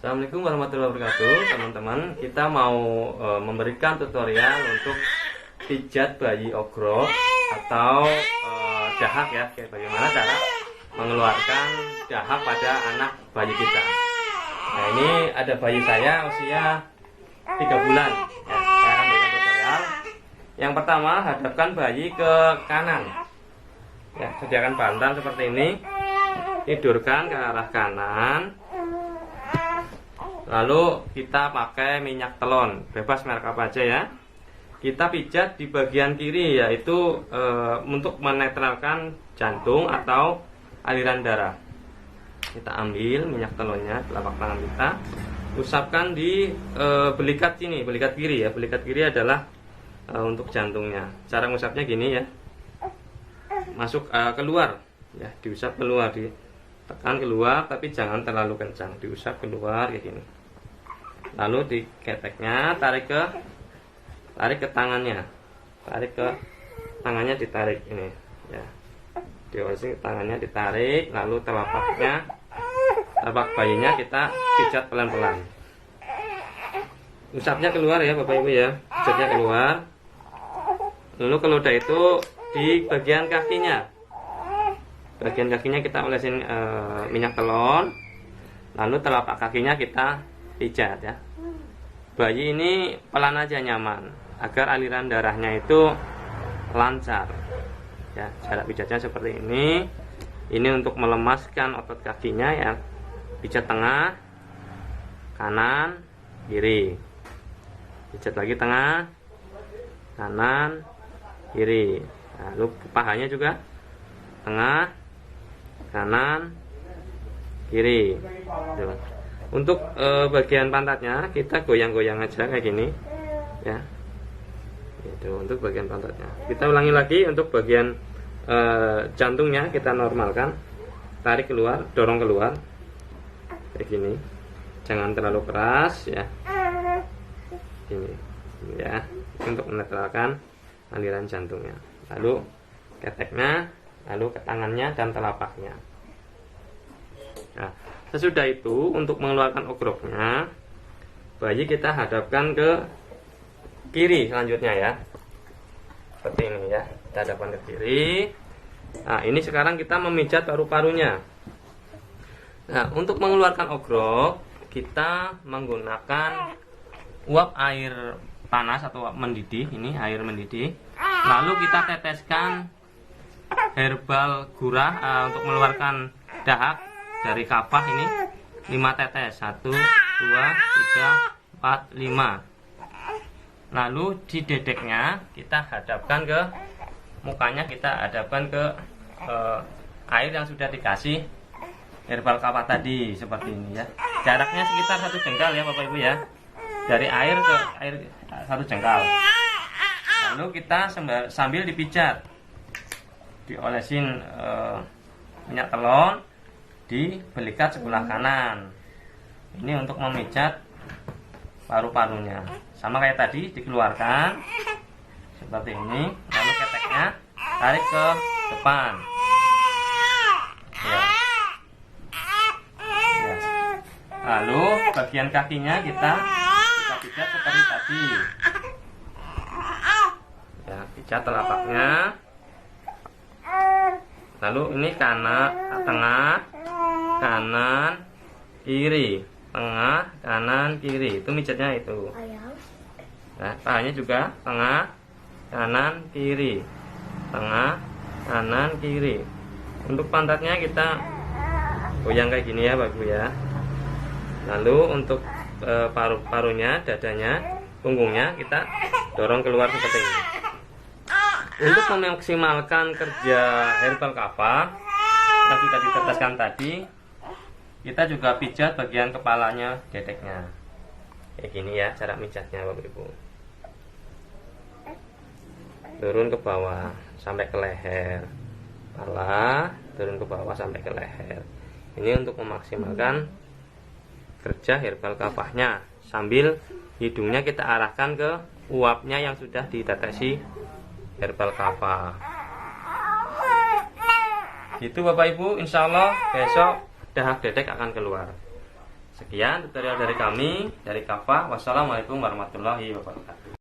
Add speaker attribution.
Speaker 1: Assalamualaikum warahmatullahi wabarakatuh, teman-teman. Kita mau memberikan tutorial untuk pijat bayi ogrok atau dahak ya. Bagaimana cara mengeluarkan dahak pada anak bayi kita. Nah, ini ada bayi saya usia 3 bulan ya, saya akan berikan tutorial. Yang pertama, hadapkan bayi ke kanan ya, sediakan bantal seperti ini, tidurkan ke arah kanan. Lalu kita pakai minyak telon, bebas merek apa aja ya. Kita pijat di bagian kiri, yaitu untuk menetralkan jantung atau aliran darah. Kita ambil minyak telonnya, telapak tangan kita, usapkan di belikat sini, belikat kiri ya. Belikat kiri adalah untuk jantungnya. Cara ngusapnya gini ya, masuk keluar ya, diusap keluar, ditekan keluar, tapi jangan terlalu kencang, diusap keluar kayak gini. Lalu di keteknya tarik ke tangannya, ditarik ini ya, diolesin tangannya, ditarik, lalu telapak bayinya kita pijat pelan-pelan. Usapnya keluar ya Bapak Ibu ya, pijatnya keluar. Lalu kalau udah itu di bagian kakinya kita olesin minyak telon, lalu telapak kakinya kita pijat ya. Bayi ini pelan aja, nyaman, agar aliran darahnya itu lancar ya. Cara pijatnya seperti ini. Ini untuk melemaskan otot kakinya ya. Pijat tengah, kanan, kiri. Pijat lagi tengah, kanan, kiri. Lalu pahanya juga tengah, kanan, kiri. Untuk bagian pantatnya kita goyang-goyang aja kayak gini ya. Itu untuk bagian pantatnya. Kita ulangi lagi untuk bagian jantungnya, kita normalkan. Tarik keluar, dorong keluar kayak gini. Jangan terlalu keras ya. Gini ya, untuk menetralkan aliran jantungnya. Lalu keteknya, lalu ke tangannya dan telapaknya. Nah, sesudah itu untuk mengeluarkan ogroknya, bayi kita hadapkan ke kiri selanjutnya ya. Seperti ini ya, kita hadapkan ke kiri. Nah, ini sekarang kita memijat paru-parunya. Nah, untuk mengeluarkan ogrok, kita menggunakan uap air panas atau uap mendidih. Ini air mendidih. Lalu kita teteskan herbal gurah untuk mengeluarkan dahak dari kapah ini 5 tetes, 1, 2, 3, 4, 5. Lalu di dedeknya kita hadapkan ke mukanya, kita hadapkan ke air yang sudah dikasih herbal kapah tadi seperti ini ya. Jaraknya sekitar 1 jengkal ya Bapak Ibu ya, dari air ke air 1 jengkal. Lalu kita sambil dipijat, diolesin minyak telon di belikat sebelah kanan. Ini untuk memijat paru-parunya. Sama kayak tadi, dikeluarkan seperti ini. Lalu keteknya tarik ke depan ya. Ya. Lalu bagian kakinya kita pijat seperti tadi ya, pijat telapaknya. Lalu ini kanan, tengah, kanan, kiri, tengah, kanan, kiri. Itu mijatnya itu. Nah, pahanya juga tengah, kanan, kiri, tengah, kanan, kiri. Untuk pantatnya kita goyang kayak gini ya Bapak Ibu ya. Lalu untuk paru-parunya, dadanya, punggungnya kita dorong keluar seperti ini. Untuk memaksimalkan kerja herbal kapah yang sudah diteteskan tadi, kita juga pijat bagian kepalanya, dedeknya. Kayak gini ya cara pijatnya Bapak Ibu. Turun ke bawah sampai ke leher. Kepala, turun ke bawah sampai ke leher. Ini untuk memaksimalkan kerja herbal kapahnya. Sambil hidungnya kita arahkan ke uapnya yang sudah ditetesi herbal kapah. Itu Bapak Ibu, insya Allah besok dahak dedek akan keluar. Sekian tutorial dari kami, dari Kafah. Wassalamualaikum warahmatullahi wabarakatuh.